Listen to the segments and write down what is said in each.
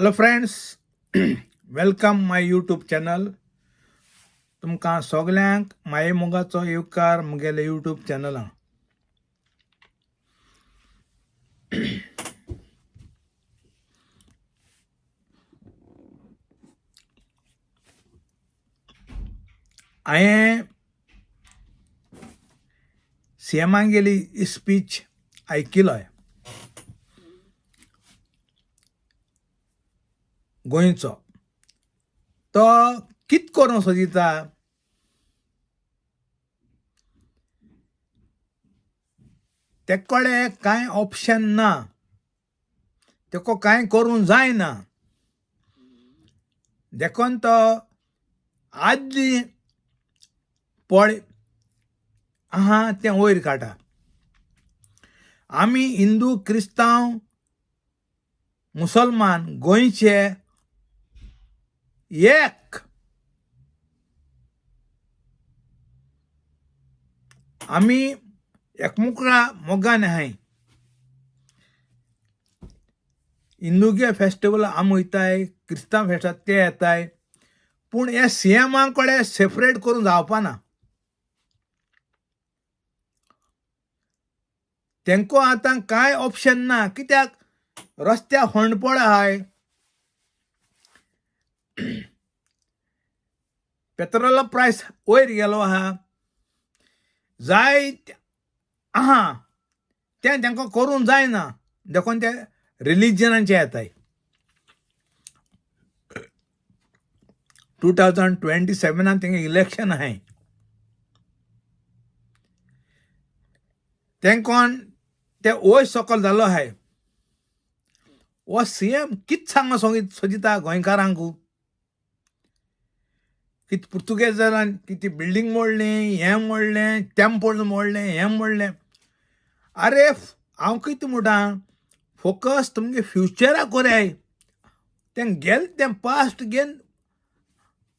Hello friends, welcome माय YouTube channel. तुमकां सगल्यांक माये मोगाचो येवकार मुगेले यूट्यूब चॅनलां. हांवें सीएमान गेली स्पीच आयकिलोय गोंयचो. तो कित करूं सोदिता तेक कडेन कांय ऑप्शन ना, तेको कांय करूं जायना. देखून तो आदली पळ आहा तें वयर काडटा. आमी हिंदू, क्रिस्तांव, मुसलमान गोंयचे एक. आमी एकमुखार मोगान आहाय. हिंदूगे फेस्टिवल आमी वयताय, क्रिस्तांव फेस्टिवल ते येताय, पूण हे सीएमा कडेन सेपरेट करूं जावपाना. तेंको आतां कांय ऑप्शन ना. कित्याक रस्त्यार होंडपड आहाय, पेट्रोला प्रायस वयर गेलो आहा, जायत आहा तें तेंका करूं जायना. देखून ते रिलिजनाचे येताय. 2027 तेंगे इलेक्शन आहाय. तेंकोन ते वयर सकल जालो आहाय. वो सीएम कित सांगो सोदिता गोंयकारांक? कित पुर्तुगेजान किती बिल्डींग मोडलें, हें मोडलें, टेंपल मोडलें, हें मोडलें. अरे हांव कितें म्हणटा, फोकस तुमगे फ्युचरा कोराय. तें गेल तें पास्ट घेवन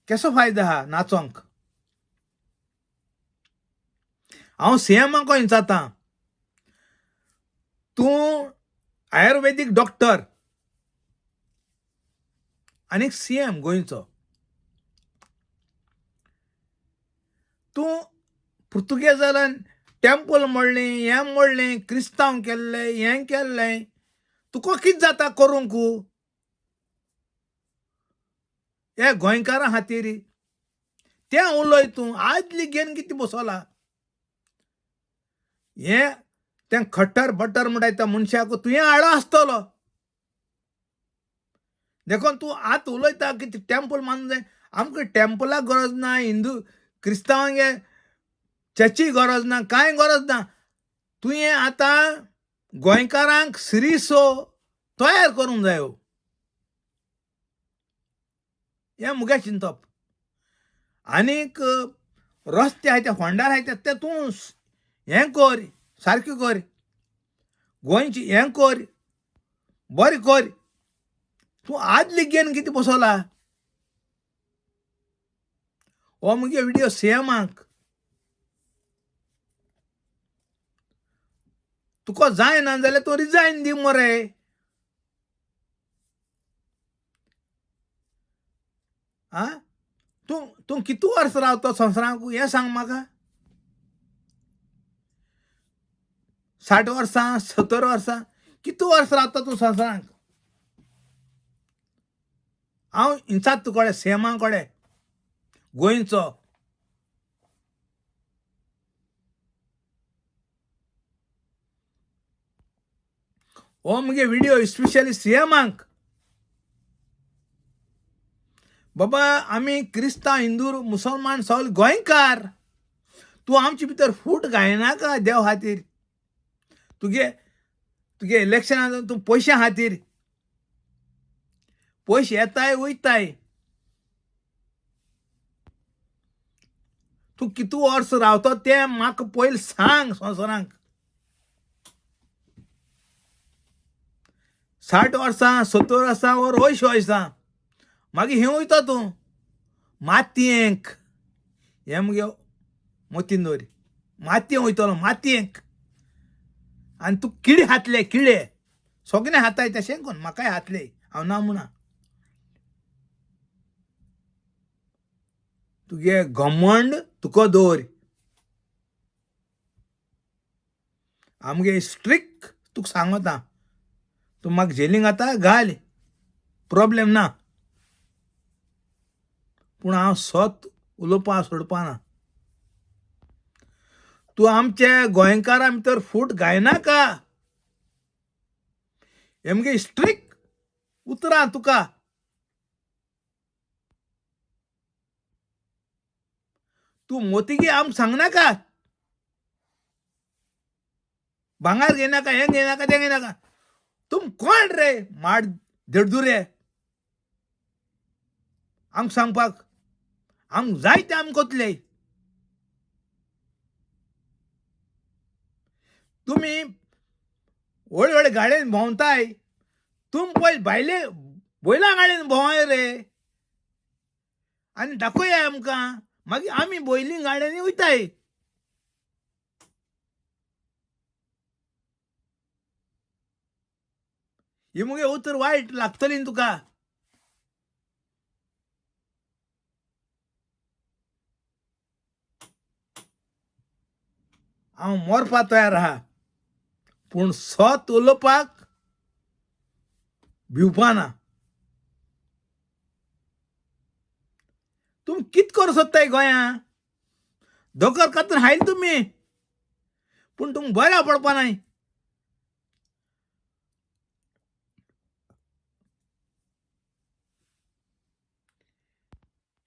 केसो फायदो आहा नाचोंक? हांव सीएमाक विचारतां, तूं आयुर्वेदीक डॉक्टर आनी सीएम गोंयचो. तूं पुर्तुगेजान टेंपल मोडलें, हें मोडलें, क्रिस्तांव केल्लें, हें केल्लें, तुका कित जाता करूंक? हे गोंयकारां खातीर तें उलय तूं. आदली घेवन कितें बसला? हें तें खट्टर बट्टर म्हणटा मनशाक तुवें हाडलो आसतलो. देखून तूं आतां उलयता कितें टेंपल मारूंक जाय. आमकां टेंपलाक गरज ना, हिंदू क्रिस्तांवांगे चर्ची गरज ना, कांय गरज ना. तुवें आतां गोंयकारांक सिरिसो तयार करूंक जायो. हें मुगे चिंतप. आनीक रस्ते आहाय ते होंडार आहाय ते तूं हें कर, सारकें कर. गोंयची हें कर, बरें कर. तूं आदली घेवन कितें बसला? हो मुगे व्हिडिओ सीएमाक. तुका जायना जाल्यार तूं रिजायन दी मरे. आ तूं कितू वर्स रावतो संवसाराक हें सांग म्हाका. 60 वर्सां, 70 वर्सां, कितू वर्स रावता तूं संवसाराक? हांव विचारता तुकोडे सीएमा कडेन गोंयचो. हो मुगे व्हिडिओ स्पेशली सीएमाक. बाबा आमी क्रिस्तांव, हिंदू, मुसलमान सगळे गोंयकार. तूं आमचे भितर फूट घायनाका देव खातीर. तुगे इलेक्शनाक तूं पयशा खातीर. पयशे येताय वयताय. तूं कितू वर्स रावतो तें म्हाका पयलीं सांग संवसाराक. 60 वर्सां, 70 वर्सां वर 80 वर्सां मागीर हें वयता तूं मातयेंक. हें मुगे मतीन दवर. मातयें वयतलो, मातयेंक. आनी तूं किडे हातले, किडे सगळे हाताय तशें कोन्न म्हाकाय हातले. हांव ना म्हणा. तुगे घमंड तुका दवर. आमगे स्ट्रिक्ट तुका सांगता, तूं म्हाका जेलींक आता घाल, प्रॉब्लेम ना. पूण हांव सोत उलोवपा सोडपा ना. तूं आमचे गोंयकारां भितर फूट घायनाका. हे मगे स्ट्रिक्ट उतरां तुका. तूं मोतिगी आमकां सांगनाका, भांगार घेनाका, हें घेनाका, तें घेनाका. तुम कोण रे माड देडदुरे आमकां सांगपाक? आमकां जाय तें आमी कोतले. तुमी व्हड व्हड गाडयेन भोंवताय, तुम पळय भायले बैला गाडयेन भोंवाय रे, आनी दाखोयाय आमकां. मागीर आमी बैली गाडयांनी वयताय. ही मुगे उतर वायट लागतली न्ही तुका. हांव मरपा तयार आहा, पूण सोत उलोवपाक भिवपा ना. तुमी कित करूं सोदताय गोंया? दोकर कातून हायले तुमी, पूण तुमकां बऱ्या पडपा नाय.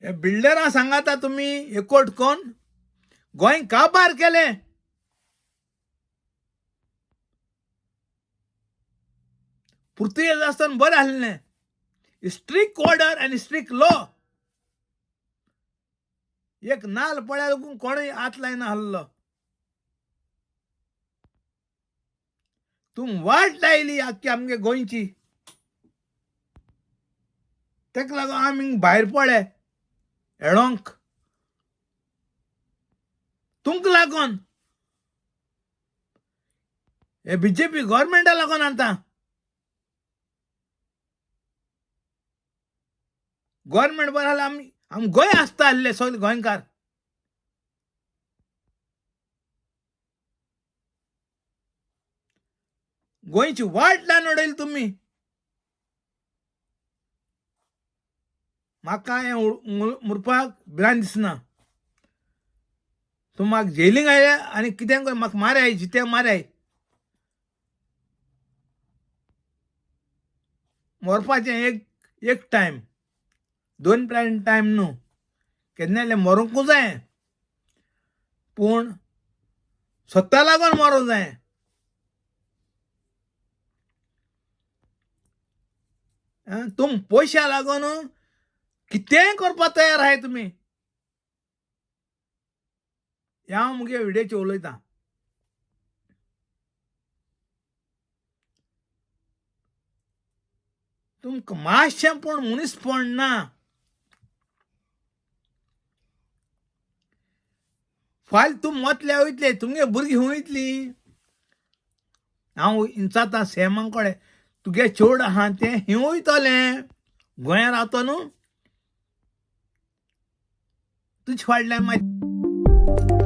हे बिल्डरां सांगाता तुमी एकवट कोन्न गोंय काबार केलें. पुर्तुगेज आसतना बरें आसलें. स्ट्रिक्ट ऑर्डर आनी स्ट्रिक्ट लॉ. एक नाल पळ्या लागून कोणूय हात लायना आसलो. तुम वाट लायली आख्खी आमगे गोंयची. तेका लागून आमी भायर पडले हेडोंक. तुमकां लागून, हे बीजेपी गव्हर्मेंटा लागून आतां. गव्हर्मेंट बरें जाल्यार आमी गोंय आसता आसले सगळे गोंयकार. गोंयची वाट लावन उडयली तुमी. म्हाका हें मुरपाक भिरांत दिसना. तूं म्हाका जेलींक घाल्या आनी कितें कर, म्हाका माराय, जितें माराय. मरपाचें एक टायम, दोन टायम न्हू. केन्ना मरूंकूच जाय, पूण स्वता लागून मरूंक जाय. तुम पयशा लागून कितेंय करपा तयार आहाय तुमी. हांव मुगे व्हिडिओचेर उलयतां. तुमकां मातशें पूण मनीसपण ना. फाल्यां तुम वतले वयतले, तुमगे भुरगीं हूंय वयतली. हांव इंचातां सेमां कडेन, तुगे चेडूं आहा तें हिंग वयतलें. गोंया रावता न्हू, तुजे फाटल्यान मागीर